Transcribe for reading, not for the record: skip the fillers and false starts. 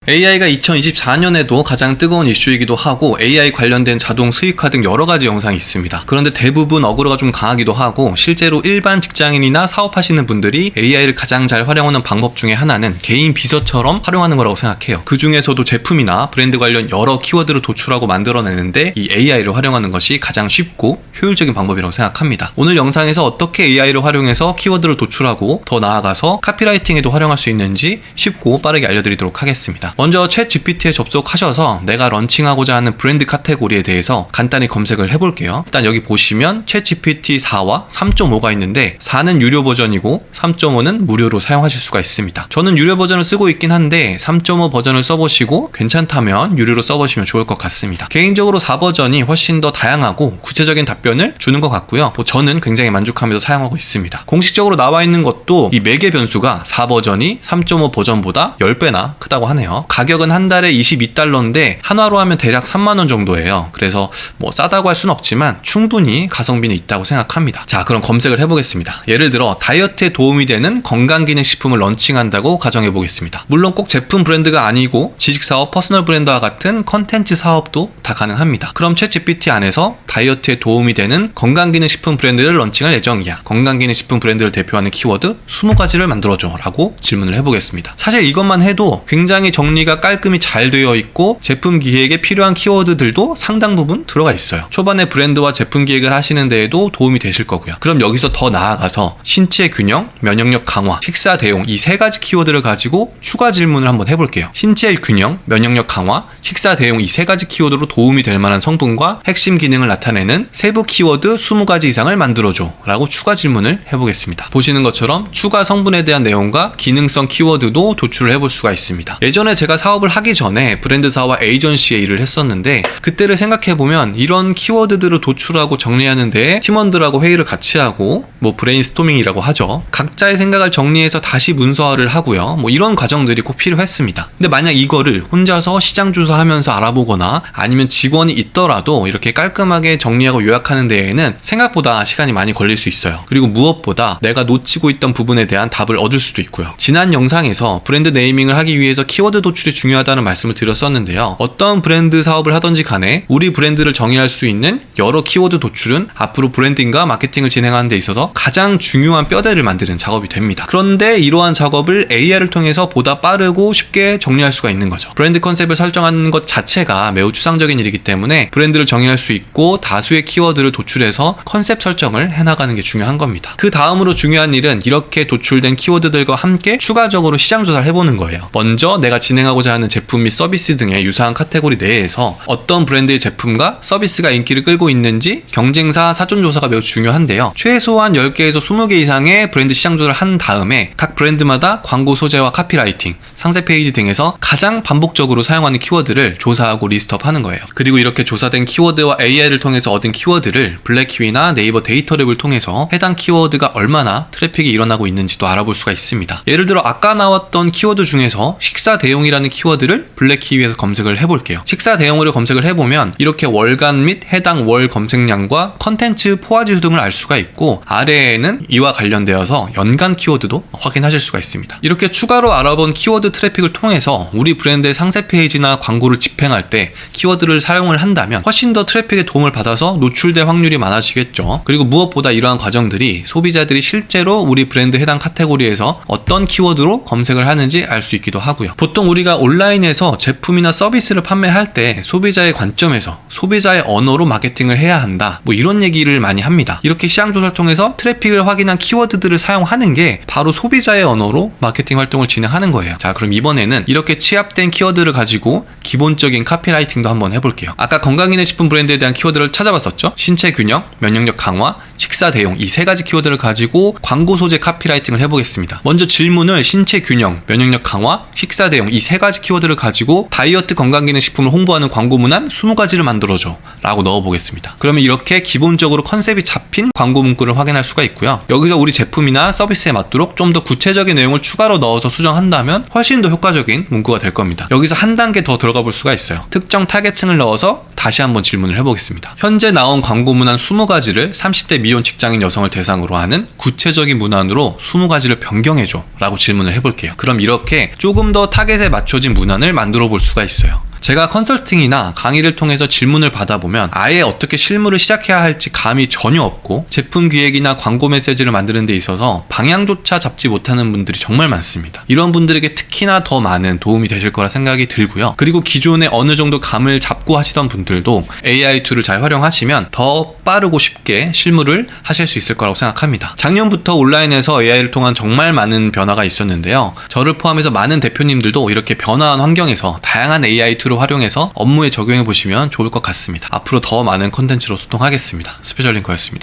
AI가 2024년에도 가장 뜨거운 이슈이기도 하고 AI 관련된 자동 수익화 등 여러 가지 영상이 있습니다. 그런데 대부분 어그로가 좀 강하기도 하고 실제로 일반 직장인이나 사업하시는 분들이 AI를 가장 잘 활용하는 방법 중에 하나는 개인 비서처럼 활용하는 거라고 생각해요. 그 중에서도 제품이나 브랜드 관련 여러 키워드를 도출하고 만들어내는데 이 AI를 활용하는 것이 가장 쉽고 효율적인 방법이라고 생각합니다. 오늘 영상에서 어떻게 AI를 활용해서 키워드를 도출하고 더 나아가서 카피라이팅에도 활용할 수 있는지 쉽고 빠르게 알려드리도록 하겠습니다. 먼저 챗GPT에 접속하셔서 내가 런칭하고자 하는 브랜드 카테고리에 대해서 간단히 검색을 해볼게요. 일단 여기 보시면 챗GPT 4와 3.5가 있는데 4는 유료 버전이고 3.5는 무료로 사용하실 수가 있습니다. 저는 유료 버전을 쓰고 있긴 한데 3.5 버전을 써보시고 괜찮다면 유료로 써보시면 좋을 것 같습니다. 개인적으로 4 버전이 훨씬 더 다양하고 구체적인 답변을 주는 것 같고요. 저는 굉장히 만족하면서 사용하고 있습니다. 공식적으로 나와 있는 것도 이 매개 변수가 4 버전이 3.5 버전보다 10배나 크다고 하네요. 가격은 한 달에 22달러인데 한화로 하면 대략 3만원 정도예요. 그래서 뭐 싸다고 할 순 없지만 충분히 가성비는 있다고 생각합니다. 자, 그럼 검색을 해보겠습니다. 예를 들어 다이어트에 도움이 되는 건강기능식품을 런칭한다고 가정해 보겠습니다. 물론 꼭 제품 브랜드가 아니고 지식사업, 퍼스널 브랜드와 같은 컨텐츠 사업도 다 가능합니다. 그럼 챗GPT 안에서 다이어트에 도움이 되는 건강기능식품 브랜드를 런칭할 예정이야. 건강기능식품 브랜드를 대표하는 키워드 20가지를 만들어줘 라고 질문을 해보겠습니다. 사실 이것만 해도 굉장히 정리가 깔끔히 잘 되어 있고 제품 기획에 필요한 키워드들도 상당 부분 들어가 있어요. 초반에 브랜드와 제품 기획을 하시는 데에도 도움이 되실 거고요. 그럼 여기서 더 나아가서 신체 균형, 면역력 강화, 식사 대용 이 3가지 키워드를 가지고 추가 질문을 한번 해볼게요. 신체 균형, 면역력 강화, 식사 대용 이 3가지 키워드로 도움이 될 만한 성분과 핵심 기능을 나타내는 세부 키워드 20가지 이상을 만들어줘 라고 추가 질문을 해보겠습니다. 보시는 것처럼 추가 성분에 대한 내용과 기능성 키워드도 도출을 해볼 수가 있습니다. 예전에 제가 사업을 하기 전에 브랜드사와 에이전시에 일을 했었는데 그때를 생각해보면 이런 키워드들을 도출하고 정리하는 데에 팀원들하고 회의를 같이 하고 뭐 브레인스토밍이라고 하죠. 각자의 생각을 정리해서 다시 문서화를 하고요. 뭐 이런 과정들이 꼭 필요했습니다. 근데 만약 이거를 혼자서 시장 조사하면서 알아보거나 아니면 직원이 있더라도 이렇게 깔끔하게 정리하고 요약하는 데에는 생각보다 시간이 많이 걸릴 수 있어요. 그리고 무엇보다 내가 놓치고 있던 부분에 대한 답을 얻을 수도 있고요. 지난 영상에서 브랜드 네이밍을 하기 위해서 키워드 도출이 중요하다는 말씀을 드렸었는데요. 어떤 브랜드 사업을 하던지 간에 우리 브랜드를 정의할 수 있는 여러 키워드 도출은 앞으로 브랜딩과 마케팅을 진행하는 데 있어서 가장 중요한 뼈대를 만드는 작업이 됩니다. 그런데 이러한 작업을 AI를 통해서 보다 빠르고 쉽게 정리할 수가 있는 거죠. 브랜드 컨셉을 설정하는 것 자체가 매우 추상적인 일이기 때문에 브랜드를 정의할 수 있고 다수의 키워드를 도출해서 컨셉 설정을 해나가는 게 중요한 겁니다. 그 다음으로 중요한 일은 이렇게 도출된 키워드들과 함께 추가적으로 시장 조사를 해보는 거예요. 먼저 내가 진행하고자 하는 제품 및 서비스 등의 유사한 카테고리 내에서 어떤 브랜드의 제품과 서비스가 인기를 끌고 있는지 경쟁사 사전조사가 매우 중요한데요. 최소한 10개에서 20개 이상의 브랜드 시장 조사를 한 다음에 각 브랜드마다 광고 소재와 카피라이팅, 상세 페이지 등에서 가장 반복적으로 사용하는 키워드를 조사하고 리스트업하는 거예요. 그리고 이렇게 조사된 키워드와 AI를 통해서 얻은 키워드를 블랙키위나 네이버 데이터랩을 통해서 해당 키워드가 얼마나 트래픽이 일어나고 있는지도 알아볼 수가 있습니다. 예를 들어 아까 나왔던 키워드 중에서 식사 대용이라는 키워드를 블랙키위에서 검색을 해볼게요. 식사 대용을 검색을 해보면 이렇게 월간 및 해당 월 검색량과 컨텐츠 포화지수 등을 알 수가 있고 아래에는 이와 관련되어서 연간 키워드도 확인하실 수가 있습니다. 이렇게 추가로 알아본 키워드 트래픽을 통해서 우리 브랜드의 상세 페이지나 광고를 집행할 때 키워드를 사용을 한다면 훨씬 더 트래픽에 도움을 받아서 노출될 확률이 많아지겠죠. 그리고 무엇보다 이러한 과정들이 소비자들이 실제로 우리 브랜드 해당 카테고리에서 어떤 키워드로 검색을 하는지 알 수 있기도 하고요. 보통 우리가 온라인에서 제품이나 서비스를 판매할 때 소비자의 관점에서 소비자의 언어로 마케팅을 해야 한다. 뭐 이런 얘기를 많이 합니다. 이렇게 시장 조사를 통해서 트래픽을 확인한 키워드들을 사용하는 게 바로 소비자의 언어로 마케팅 활동을 진행하는 거예요. 자, 그럼 이번에는 이렇게 취합된 키워드를 가지고 기본적인 카피라이팅도 한번 해볼게요. 아까 건강기능식품 브랜드에 대한 키워드를 찾아봤었죠. 신체 균형, 면역력 강화, 식사 대용 이 3가지 키워드를 가지고 광고 소재 카피라이팅을 해보겠습니다. 먼저 질문을 신체 균형, 면역력 강화, 식사 대용 이 3가지 키워드를 가지고 다이어트 건강기능식품을 홍보하는 광고 문안 20가지를 만들어줘 라고 넣어보겠습니다. 그러면 이렇게 기본적으로 컨셉이 잡힌 광고 문구를 확인할 수가 있고요. 여기서 우리 제품이나 서비스에 맞도록 좀 더 구체적인 내용을 추가로 넣어서 수정한다면 훨씬 더 효과적인 문구가 될 겁니다. 여기서 한 단계 더 들어가 볼 수가 있어요. 특정 타겟층을 넣어서 다시 한번 질문을 해보겠습니다. 현재 나온 광고 문안 20가지를 30대 미혼 직장인 여성을 대상으로 하는 구체적인 문안으로 20가지를 변경해줘 라고 질문을 해볼게요. 그럼 이렇게 조금 더 타겟에 맞춰진 문안을 만들어 볼 수가 있어요. 제가 컨설팅이나 강의를 통해서 질문을 받아보면 아예 어떻게 실무를 시작해야 할지 감이 전혀 없고 제품 기획이나 광고 메시지를 만드는 데 있어서 방향조차 잡지 못하는 분들이 정말 많습니다. 이런 분들에게 특히나 더 많은 도움이 되실 거라 생각이 들고요. 그리고 기존에 어느 정도 감을 잡고 하시던 분들도 AI 툴을 잘 활용하시면 더 빠르고 쉽게 실무를 하실 수 있을 거라고 생각합니다. 작년부터 온라인에서 AI를 통한 정말 많은 변화가 있었는데요. 저를 포함해서 많은 대표님들도 이렇게 변화한 환경에서 다양한 AI 툴을 활용해서 업무에 적용해 보시면 좋을 것 같습니다. 앞으로 더 많은 콘텐츠로 소통하겠습니다. 스페셜링커였습니다.